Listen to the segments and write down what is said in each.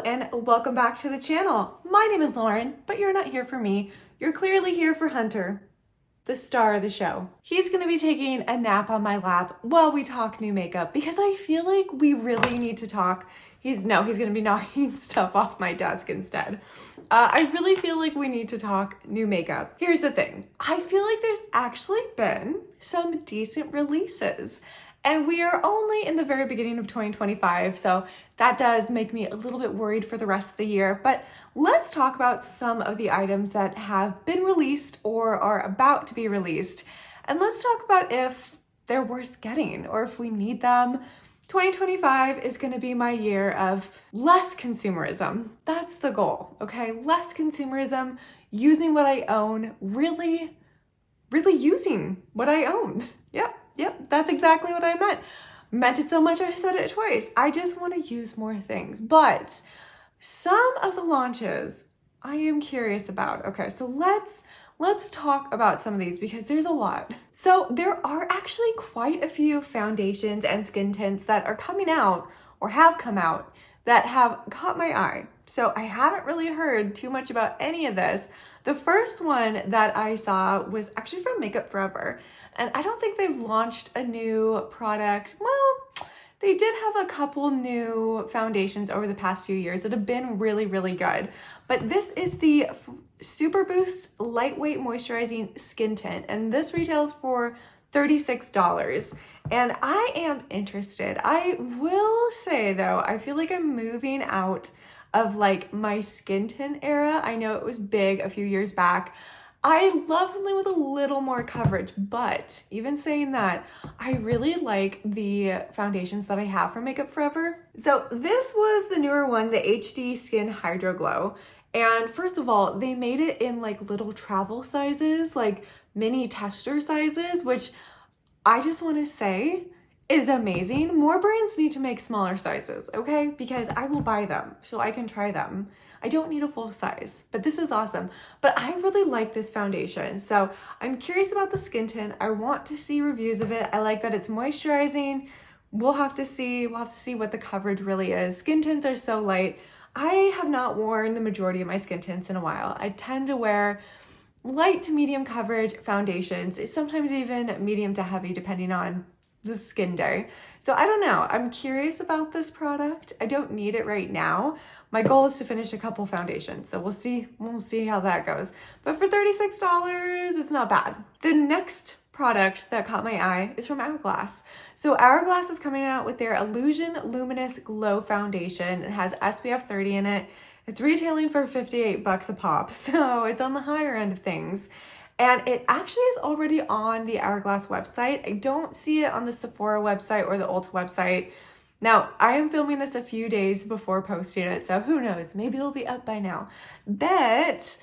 and welcome back to the channel. My name is Lauren, but you're not here for me. You're clearly here for Hunter, the star of the show. He's gonna be taking a nap on my lap while we talk new makeup because I feel like we really need to talk. He's gonna be knocking stuff off my desk instead. I really feel like we need to talk new makeup. Here's the thing. I feel like there's actually been some decent releases. And we are only in the very beginning of 2025, so that does make me a little bit worried for the rest of the year. But let's talk about some of the items that have been released or are about to be released. And let's talk about if they're worth getting or if we need them. 2025 is going to be my year of less consumerism. That's the goal, okay? Less consumerism, using what I own, really using what I own. Yep, that's exactly what I meant. Meant it so much I said it twice. I just want to use more things. But some of the launches I am curious about. Okay, so let's talk about some of these because there's a lot. So there are actually quite a few foundations and skin tints that are coming out or have come out that have caught my eye. So I haven't really heard too much about any of this. The first one that I saw was actually from Makeup Forever. And I don't think they've launched a new product. Well, they did have a couple new foundations over the past few years that have been really good. But this is the Super Boost Lightweight Moisturizing Skin Tint. And this retails for $36. And I am interested. I will say though, I feel like I'm moving out of like my skin tint era. I know it was big a few years back. I love something with a little more coverage, but even saying that, I really like the foundations that I have from Makeup Forever. So this was the newer one, the HD Skin Hydro Glow. And first of all, they made it in like little travel sizes, like mini tester sizes, which I just want to say is amazing. More brands need to make smaller sizes, okay? Because I will buy them so I can try them. I don't need a full size, but this is awesome. But I really like this foundation. So I'm curious about the skin tint. I want to see reviews of it. I like that it's moisturizing. We'll have to see what the coverage really is. Skin tints are so light. I have not worn the majority of my skin tints in a while. I tend to wear light to medium coverage foundations, sometimes even medium to heavy depending on the skin day. So I don't know. I'm curious about this product. I don't need it right now. My goal is to finish a couple foundations. So we'll see how that goes. But for $36, it's not bad. The next product that caught my eye is from Hourglass. So Hourglass is coming out with their Illusion Luminous Glow Foundation. It has SPF 30 in it. It's retailing for $58 a pop. So it's on the higher end of things. And it actually is already on the Hourglass website. I don't see it on the Sephora website or the Ulta website. Now, I am filming this a few days before posting it, so who knows? Maybe it'll be up by now. But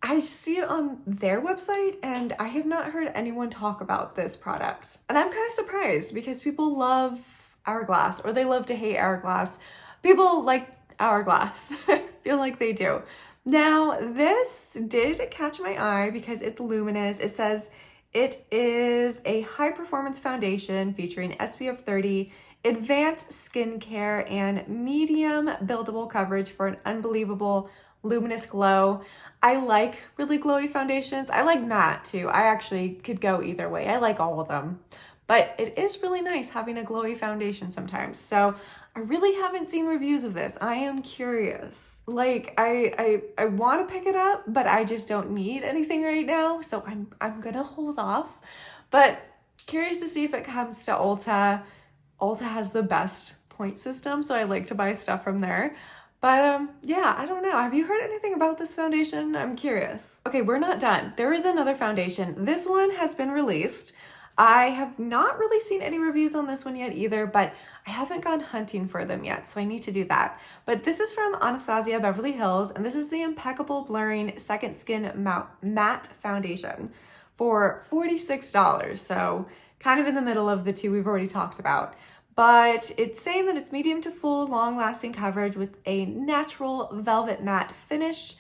I see it on their website, and I have not heard anyone talk about this product. And I'm kind of surprised because people love Hourglass, or they love to hate Hourglass. People like Hourglass. I feel like they do. Now, this did catch my eye because it's luminous. It says it is a high-performance foundation featuring SPF 30, advanced skincare, and medium buildable coverage for an unbelievable luminous glow. I like really glowy foundations. I like matte too. I actually could go either way. I like all of them. But it is really nice having a glowy foundation sometimes. So I really haven't seen reviews of this. I am curious. Like I want to pick it up, but I just don't need anything right now. So I'm gonna hold off. But curious to see if it comes to Ulta. Ulta has the best point system, so I like to buy stuff from there. But yeah, I don't know. Have you heard anything about this foundation? I'm curious. Okay, we're not done. There is another foundation. This one has been released. I have not really seen any reviews on this one yet either, but I haven't gone hunting for them yet, so I need to do that. But this is from Anastasia Beverly Hills, and this is the Impeccable Blurring Second Skin Matte Foundation for $46. So kind of in the middle of the two we've already talked about. But it's saying that it's medium to full, long-lasting coverage with a natural velvet matte finish.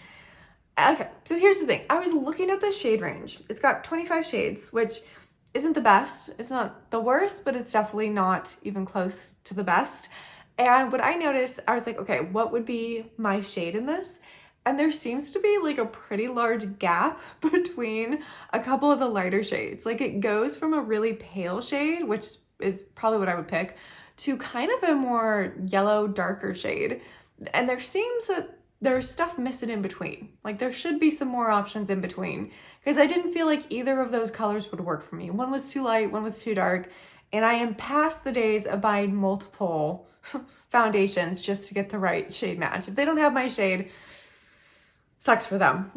Okay, so here's the thing. I was looking at the shade range. It's got 25 shades, which isn't the best. It's not the worst, but it's definitely not even close to the best. And what I noticed, I was like, okay, what would be my shade in this? And there seems to be like a pretty large gap between a couple of the lighter shades. Like it goes from a really pale shade, which is probably what I would pick, to kind of a more yellow, darker shade. And there seems that there's stuff missing in between. Like there should be some more options in between, because I didn't feel like either of those colors would work for me. One was too light, one was too dark. And I am past the days of buying multiple foundations just to get the right shade match. If they don't have my shade, sucks for them.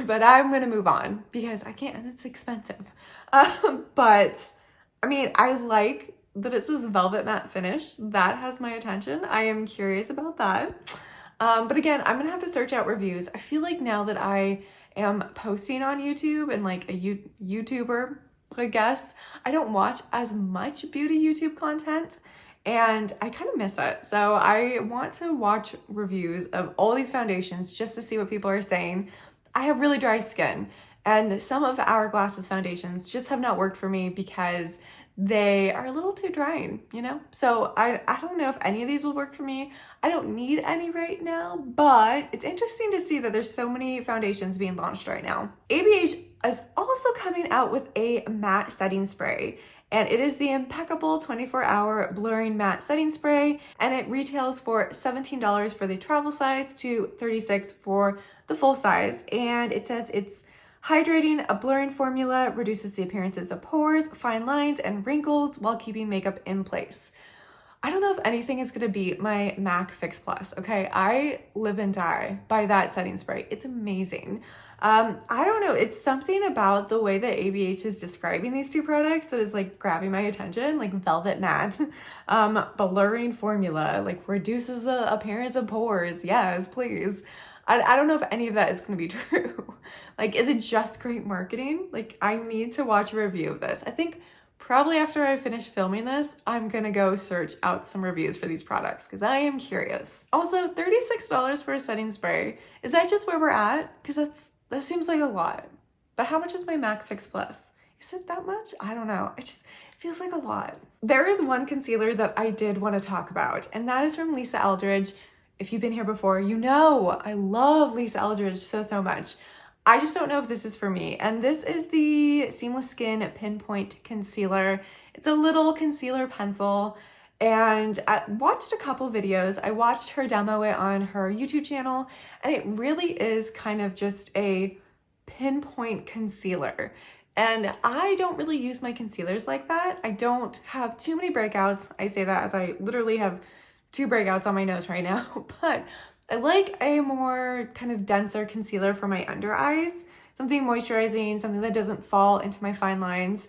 But I'm gonna move on because I can't, and it's expensive. But I mean, I like that it says velvet matte finish. That has my attention. I am curious about that. But again, I'm gonna have to search out reviews. I feel like now that I am posting on YouTube and like a YouTuber, I guess, I don't watch as much beauty YouTube content and I kind of miss it. So I want to watch reviews of all these foundations just to see what people are saying. I have really dry skin and some of Hourglass's foundations just have not worked for me because they are a little too drying, you know? So I don't know if any of these will work for me. I don't need any right now, but it's interesting to see that there's so many foundations being launched right now. ABH is also coming out with a matte setting spray, and it is the impeccable 24-hour blurring matte setting spray, and it retails for $17 for the travel size to $36 for the full size. And it says it's hydrating, a blurring formula, reduces the appearances of pores, fine lines, and wrinkles while keeping makeup in place. I don't know if anything is gonna beat my MAC Fix Plus, okay? I live and die by that setting spray. It's amazing. I don't know, it's something about the way that ABH is describing these two products that is like grabbing my attention, like velvet matte, blurring formula, like reduces the appearance of pores. Yes, please. I don't know if any of that is going to be true. Like, is it just great marketing? Like, I need to watch a review of this. I think probably after I finish filming this, I'm going to go search out some reviews for these products because I am curious. Also, $36 for a setting spray. Is that just where we're at? Because that seems like a lot. But how much is my MAC Fix Plus? Is it that much? I don't know. It feels like a lot. There is one concealer that I did want to talk about, and that is from Lisa Eldridge. If you've been here before, you know I love Lisa Eldridge so much. I just don't know if this is for me. And this is the Seamless Skin Pinpoint Concealer. It's a little concealer pencil. And I watched a couple videos. I watched her demo it on her YouTube channel. And it really is kind of just a pinpoint concealer. And I don't really use my concealers like that. I don't have too many breakouts. I say that as I literally have 2 breakouts on my nose right now, but I like a more kind of denser concealer for my under eyes, something moisturizing, something that doesn't fall into my fine lines.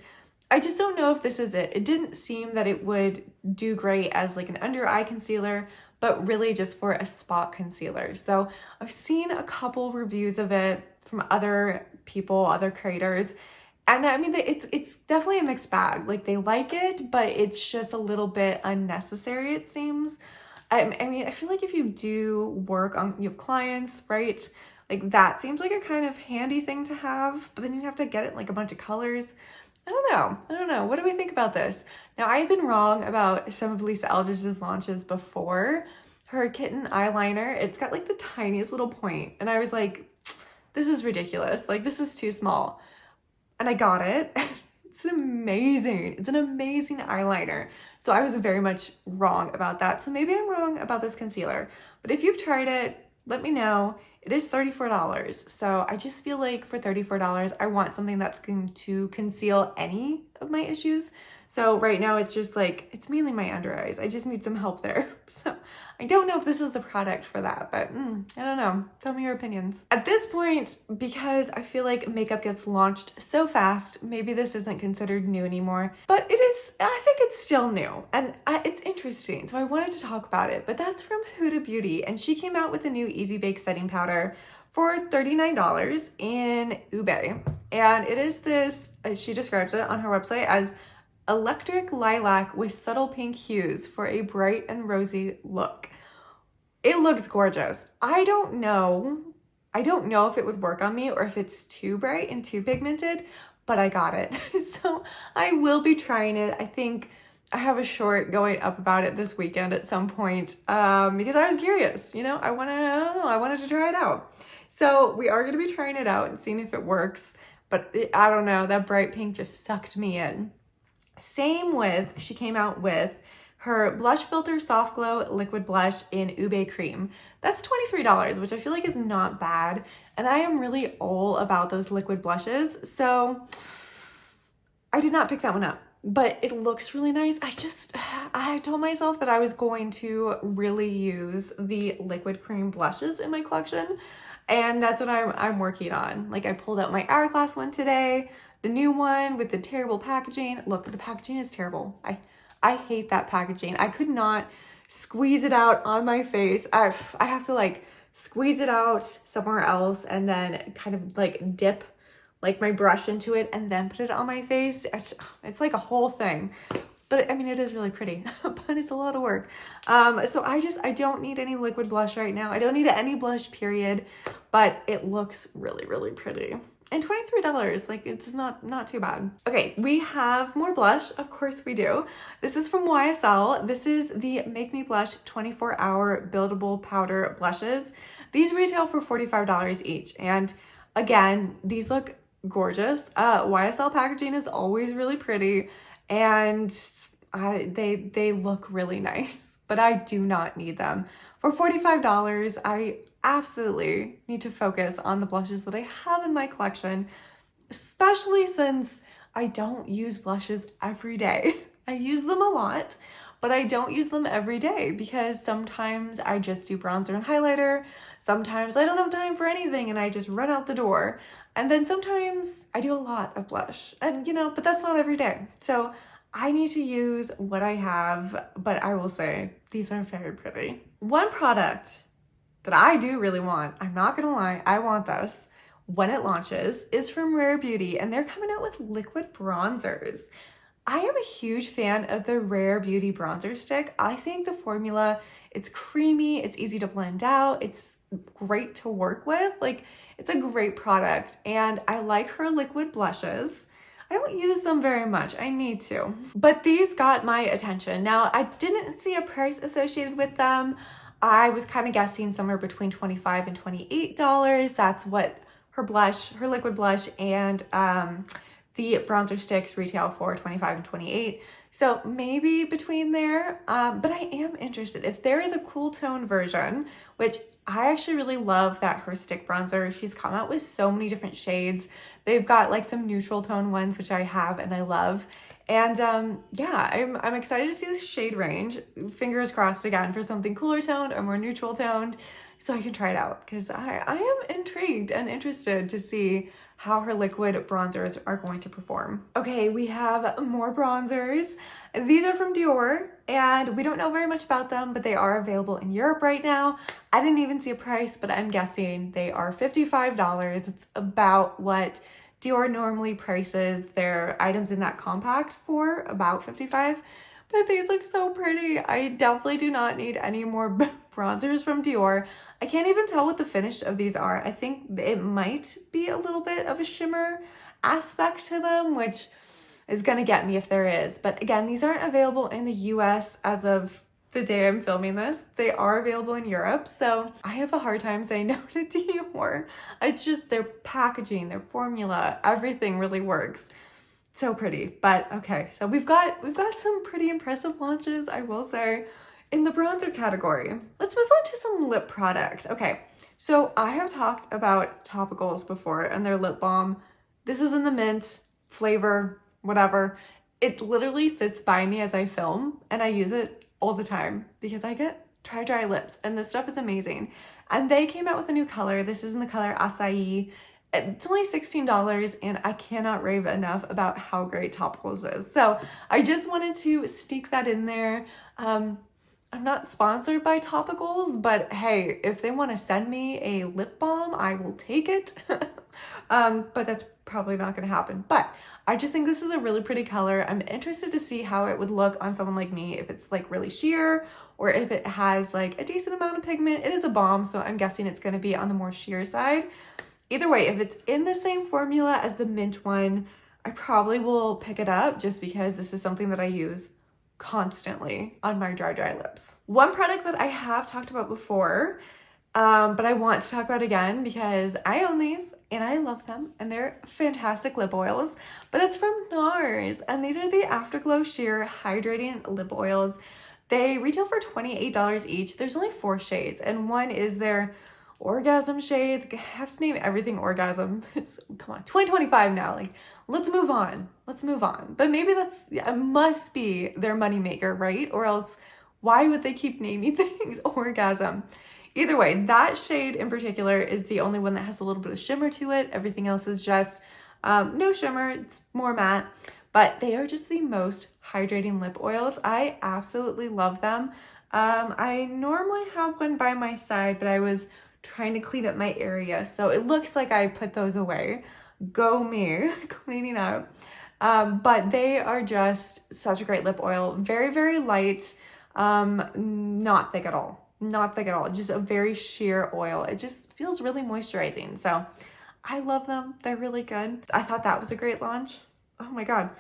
I just don't know if this is it. It didn't seem that it would do great as like an under eye concealer, but really just for a spot concealer. So I've seen a couple reviews of it from other people, other creators, and I mean, it's definitely a mixed bag. Like they like it, but it's just a little bit unnecessary, it seems. I mean, I feel like if you do work on, you have clients, right? Like that seems like a kind of handy thing to have, but then you have to get it in like a bunch of colors. I don't know. What do we think about this? Now, I've been wrong about some of Lisa Eldridge's launches before. Her kitten eyeliner, it's got like the tiniest little point. And I was like, this is ridiculous. Like this is too small. And I got it. It's amazing. It's an amazing eyeliner. So I was very much wrong about that. So maybe I'm wrong about this concealer. But if you've tried it, let me know. It is $34. So I just feel like for $34, I want something that's going to conceal any of my issues. So right now it's just like, it's mainly my under eyes. I just need some help there. So I don't know if this is the product for that, but I don't know. Tell me your opinions. At this point, because I feel like makeup gets launched so fast, maybe this isn't considered new anymore, but it is, I think it's still new and it's interesting. So I wanted to talk about it, but that's from Huda Beauty. And she came out with a new Easy Bake setting powder for $39 in Ube. And it is this, as she describes it on her website, as electric lilac with subtle pink hues for a bright and rosy look. It looks gorgeous. I don't know if it would work on me or if it's too bright and too pigmented, but I got it. So I will be trying it. I think I have a short going up about it this weekend at some point because I was curious, you know, I wanted to try it out. So we are going to be trying it out and seeing if it works, but I don't know, that bright pink just sucked me in. Same with, she came out with her Blush Filter Soft Glow Liquid Blush in Ube Cream. That's $23, which I feel like is not bad. And I am really all about those liquid blushes. So I did not pick that one up, but it looks really nice. I told myself that I was going to really use the liquid cream blushes in my collection. And that's what I'm working on. Like I pulled out my Hourglass one today, the new one with the terrible packaging. Look, the packaging is terrible. I hate that packaging. I could not squeeze it out on my face. I have to like squeeze it out somewhere else and then kind of like dip like my brush into it and then put it on my face. It's like a whole thing. But I mean, it is really pretty, but it's a lot of work. So I don't need any liquid blush right now. I don't need any blush, period, but it looks really, really pretty. And $23, like it's not too bad. Okay, we have more blush, of course we do. This is from YSL. This is the Make Me Blush 24-hour buildable powder blushes. These retail for $45 each. And again, these look gorgeous. YSL packaging is always really pretty and they look really nice, but I do not need them. For $45, I absolutely need to focus on the blushes that I have in my collection, especially since I don't use blushes every day. I use them a lot, but I don't use them every day because sometimes I just do bronzer and highlighter. Sometimes I don't have time for anything and I just run out the door. And then sometimes I do a lot of blush and you know, but that's not every day. So I need to use what I have, but I will say these are very pretty. One product that I do really want, I'm not gonna lie, I want this when it launches, is from Rare Beauty, and they're coming out with liquid bronzers. I am a huge fan of the Rare Beauty bronzer stick. I think the formula, it's creamy, it's easy to blend out, it's great to work with. Like, it's a great product, and I like her liquid blushes. I don't use them very much, I need to. But these got my attention. Now, I didn't see a price associated with them. I was kind of guessing somewhere between $25 and $28. That's what her blush, her liquid blush, and the bronzer sticks retail for $25 and $28. So maybe between there, but I am interested. If there is a cool tone version, which I actually really love that her stick bronzer, she's come out with so many different shades. They've got like some neutral tone ones, which I have and I love. And yeah, I'm excited to see this shade range. Fingers crossed again for something cooler toned or more neutral toned so I can try it out because I am intrigued and interested to see how her liquid bronzers are going to perform. Okay, we have more bronzers. These are from Dior and we don't know very much about them, but they are available in Europe right now. I didn't even see a price, but I'm guessing they are $55. It's about what Dior normally prices their items in that compact for, about $55. But these look so pretty. I definitely do not need any more bronzers from Dior. I can't even tell what the finish of these are. I think it might be a little bit of a shimmer aspect to them, which is gonna get me if there is. But again, these aren't available in the US as of the day I'm filming this. They are available in Europe, so I have a hard time saying no to Dior. It's just their packaging, their formula, everything really works. So pretty. But okay, so we've got some pretty impressive launches, I will say, in the bronzer category. Let's move on to some lip products. Okay, so I have talked about topicals before and their lip balm. This is in the mint flavor, whatever. It literally sits by me as I film and I use it all the time because I get dry lips and this stuff is amazing. And they came out with a new color. This is in the color Acai. It's only $16 and I cannot rave enough about how great topicals is. So I just wanted to sneak that in there. I'm not sponsored by topicals, but hey, if they want to send me a lip balm, I will take it. But that's probably not going to happen. But I just think this is a really pretty color. I'm interested to see how it would look on someone like me, if it's like really sheer or if it has like a decent amount of pigment. It is a balm, so I'm guessing it's going to be on the more sheer side. Either way, if it's in the same formula as the mint one, I probably will pick it up just because this is something that I use constantly on my dry lips. One product that I have talked about before, but I want to talk about again because I own these and I love them and they're fantastic lip oils, but it's from NARS and these are the Afterglow Sheer Hydrating Lip Oils. They retail for $28 each. There's only 4 shades and one is their orgasm shade. I have to name everything orgasm. Come on, 2025 now. Like, let's move on. Let's move on. But maybe it must be their moneymaker, right? Or else why would they keep naming things orgasm? Either way, that shade in particular is the only one that has a little bit of shimmer to it. Everything else is just no shimmer. It's more matte. But they are just the most hydrating lip oils. I absolutely love them. I normally have one by my side, but I was trying to clean up my area. So it looks like I put those away. Go me, cleaning up. But they are just such a great lip oil. Very, very light. Not thick at all. Not thick at all. Just a very sheer oil. It just feels really moisturizing. So I love them. They're really good. I thought that was a great launch. Oh my God.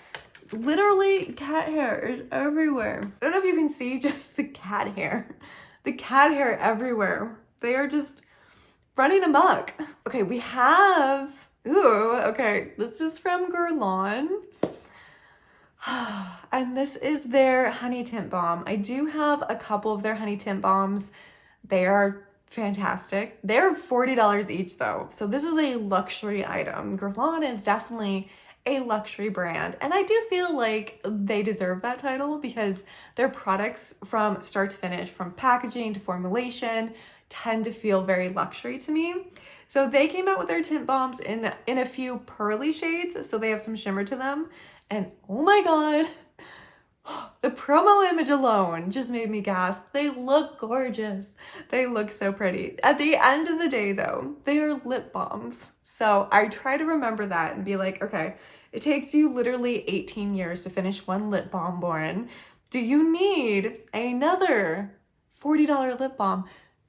Literally cat hair is everywhere. I don't know if you can see just the cat hair. The cat hair everywhere. They are just running amok. Okay, we have, okay. This is from Guerlain. And this is their Honey Tint Balm. I do have a couple of their Honey Tint Balms. They are fantastic. They're $40 each though. So this is a luxury item. Guerlain is definitely a luxury brand. And I do feel like they deserve that title because their products from start to finish, from packaging to formulation, tend to feel very luxury to me. So they came out with their tint balms in a few pearly shades. So they have some shimmer to them. And oh my God, the promo image alone just made me gasp. They look gorgeous. They look so pretty. At the end of the day though, they are lip balms. So I try to remember that and be like, okay, it takes you literally 18 years to finish one lip balm, Lauren. Do you need another $40 lip balm?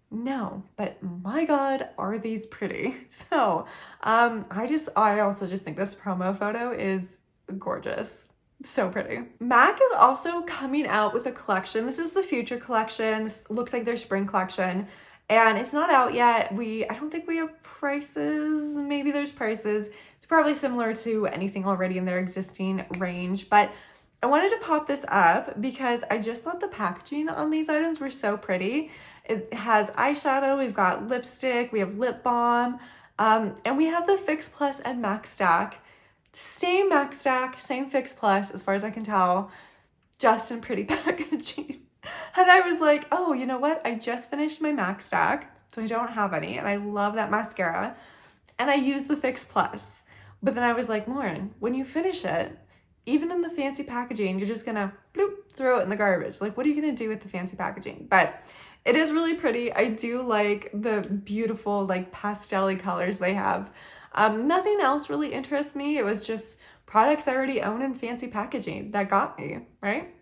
No, but my God, are these pretty. So I also just think this promo photo is gorgeous. So pretty. MAC is also coming out with a collection. This is the Future collection. This looks like their spring collection and it's not out yet. I don't think we have prices. Maybe there's prices. It's probably similar to anything already in their existing range, but I wanted to pop this up because I just thought the packaging on these items were so pretty. It has eyeshadow, we've got lipstick, we have lip balm, and we have the Fix Plus and MAC Stack. Same MAC Stack, same Fix Plus, as far as I can tell, just in pretty packaging. And I was like, oh, you know what? I just finished my MAC Stack, so I don't have any, and I love that mascara, and I use the Fix Plus. But then I was like, Lauren, when you finish it, even in the fancy packaging, you're just gonna bloop, throw it in the garbage. Like, what are you gonna do with the fancy packaging? But it is really pretty. I do like the beautiful, like, pastel-y colors they have. Nothing else really interests me. It was just products I already own in fancy packaging that got me, right?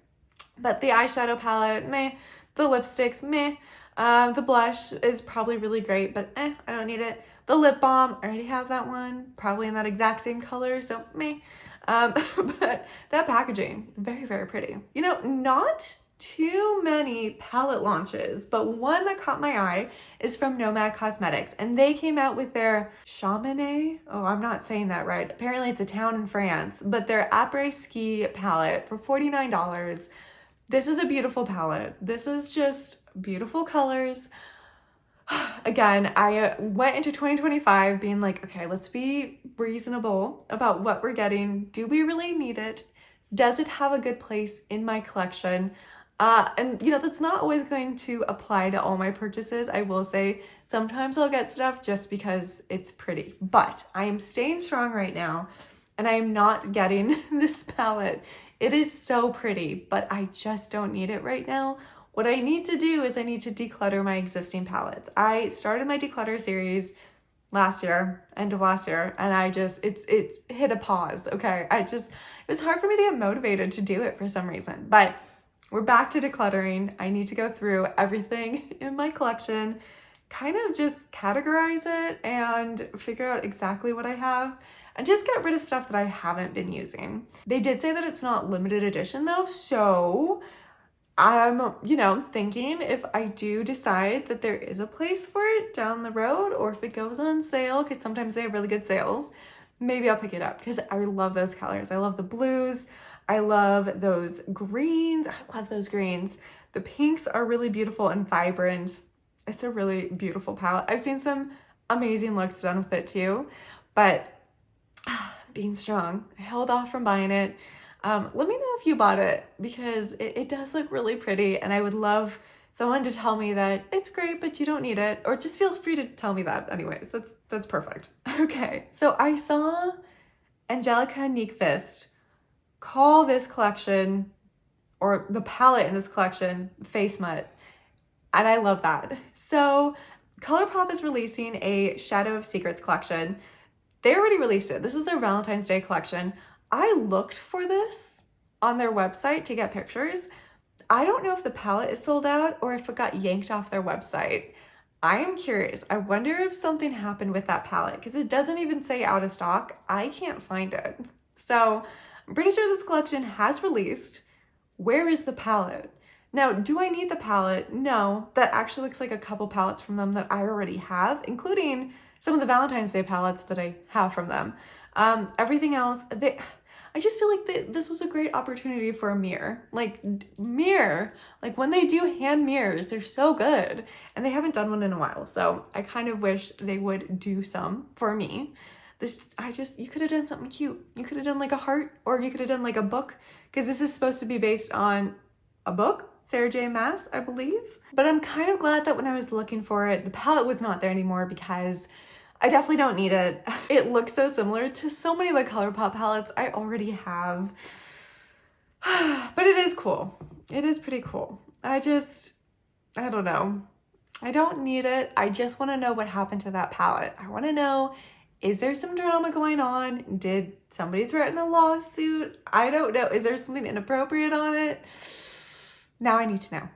But the eyeshadow palette, meh. The lipsticks, meh. The blush is probably really great, but I don't need it. The lip balm, I already have that one, probably in that exact same color, so meh. But that packaging, very, very pretty. You know, not too many palette launches, but one that caught my eye is from Nomad Cosmetics, and they came out with their Chamonix. Oh, I'm not saying that right. Apparently it's a town in France, but their Après Ski palette for $49. This is a beautiful palette. This is just beautiful colors. Again, I went into 2025 being like, okay, let's be reasonable about what we're getting. Do we really need it? Does it have a good place in my collection? And you know, that's not always going to apply to all my purchases. I will say sometimes I'll get stuff just because it's pretty, but I am staying strong right now and I am not getting this palette. It is so pretty, but I just don't need it right now. What I need to do is I need to declutter my existing palettes. I started my declutter series last year, end of last year, and it's hit a pause, okay? It was hard for me to get motivated to do it for some reason, but we're back to decluttering. I need to go through everything in my collection, kind of just categorize it and figure out exactly what I have and just get rid of stuff that I haven't been using. They did say that it's not limited edition though, so I'm, you know, thinking if I do decide that there is a place for it down the road, or if it goes on sale, because sometimes they have really good sales, maybe I'll pick it up because I love those colors. I love the blues. I love those greens. I love those greens. The pinks are really beautiful and vibrant. It's a really beautiful palette. I've seen some amazing looks done with it too, but being strong, I held off from buying it. Let me know if you bought it, because it does look really pretty, and I would love someone to tell me that it's great, but you don't need it, or just feel free to tell me that anyways. That's perfect. Okay, so I saw Angelica Nyqvist call this collection, or the palette in this collection, Face Matte, and I love that. So ColourPop is releasing a Shadow of Secrets collection. They already released it. This is their Valentine's Day collection. I looked for this on their website to get pictures. I don't know if the palette is sold out or if it got yanked off their website. I am curious. I wonder if something happened with that palette, because it doesn't even say out of stock. I can't find it. So I'm pretty sure this collection has released. Where is the palette? Now, do I need the palette? No, that actually looks like a couple palettes from them that I already have, including some of the Valentine's Day palettes that I have from them. Everything else, I just feel like this was a great opportunity for a mirror. Like when they do hand mirrors, they're so good, and they haven't done one in a while. So I kind of wish they would do some for me. You could have done something cute. You could have done like a heart, or you could have done like a book, because this is supposed to be based on a book, Sarah J. Maas, I believe. But I'm kind of glad that when I was looking for it, the palette was not there anymore, because I definitely don't need it. It looks so similar to so many of the ColourPop palettes I already have. But it is cool. It is pretty cool. I don't know. I don't need it. I just want to know what happened to that palette. I want to know, is there some drama going on? Did somebody threaten a lawsuit? I don't know. Is there something inappropriate on it? Now I need to know.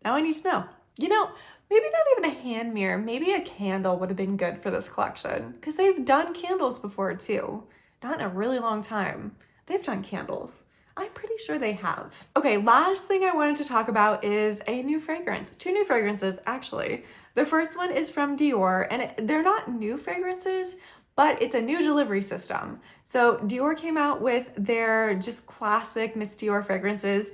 Now I need to know. You know, maybe not even a hand mirror, maybe a candle would have been good for this collection, because they've done candles before too. Not in a really long time. They've done candles. I'm pretty sure they have. Okay, last thing I wanted to talk about is a new fragrance. Two new fragrances, actually. The first one is from Dior, and they're not new fragrances, but it's a new delivery system. So Dior came out with their just classic Miss Dior fragrances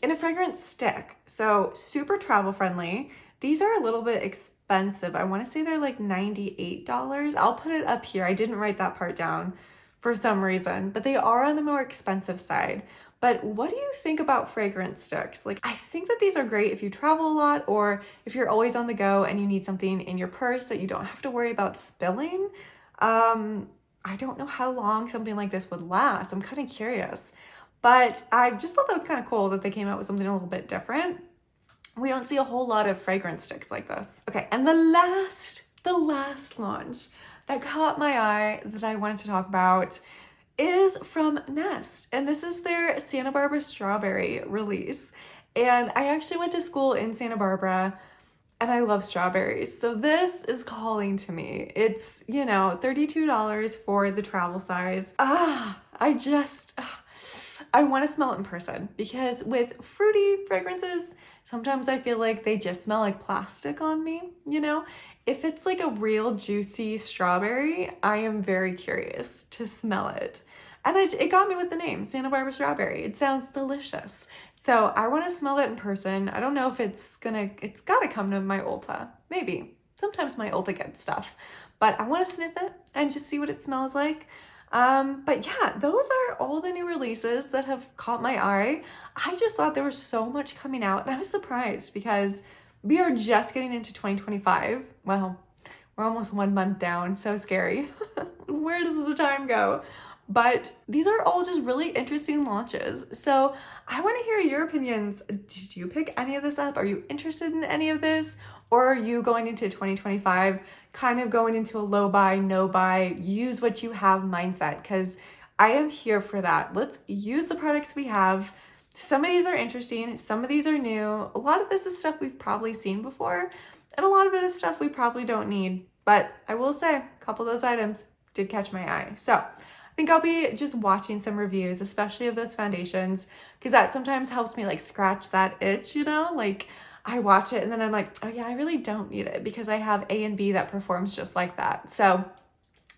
in a fragrance stick. So super travel friendly. These are a little bit expensive. I want to say they're like $98. I'll put it up here. I didn't write that part down for some reason, but they are on the more expensive side. But what do you think about fragrance sticks? Like, I think that these are great if you travel a lot, or if you're always on the go and you need something in your purse that you don't have to worry about spilling. I don't know how long something like this would last. I'm kind of curious, but I just thought that was kind of cool that they came out with something a little bit different. We don't see a whole lot of fragrance sticks like this. Okay, and the last launch that caught my eye that I wanted to talk about is from Nest, and this is their Santa Barbara Strawberry release. And I actually went to school in Santa Barbara, and I love strawberries, so this is calling to me. It's, you know, $32 for the travel size. I want to smell it in person, because with fruity fragrances, sometimes I feel like they just smell like plastic on me, you know? If it's like a real juicy strawberry, I am very curious to smell it. And it got me with the name, Santa Barbara Strawberry. It sounds delicious. So I want to smell it in person. I don't know if it's gotta come to my Ulta. Maybe. Sometimes my Ulta gets stuff. But I want to sniff it and just see what it smells like. But yeah, those are all the new releases that have caught my eye. I just thought there was so much coming out, and I was surprised because we are just getting into 2025. Well, we're almost 1 month down, so scary. Where does the time go? But these are all just really interesting launches. So I want to hear your opinions. Did you pick any of this up? Are you interested in any of this? Or are you going into 2025 kind of going into a low buy, no buy, use what you have mindset? Because I am here for that. Let's use the products we have. Some of these are interesting. Some of these are new. A lot of this is stuff we've probably seen before, and a lot of it is stuff we probably don't need. But I will say a couple of those items did catch my eye. So I think I'll be just watching some reviews, especially of those foundations, because that sometimes helps me like scratch that itch, you know, like I watch it and then I'm like, oh yeah, I really don't need it because I have A and B that performs just like that. So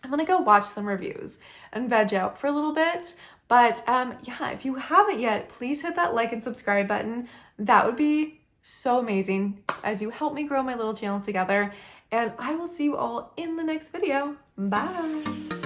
I'm gonna go watch some reviews and veg out for a little bit. But yeah, if you haven't yet, please hit that like and subscribe button. That would be so amazing as you help me grow my little channel together. And I will see you all in the next video. Bye.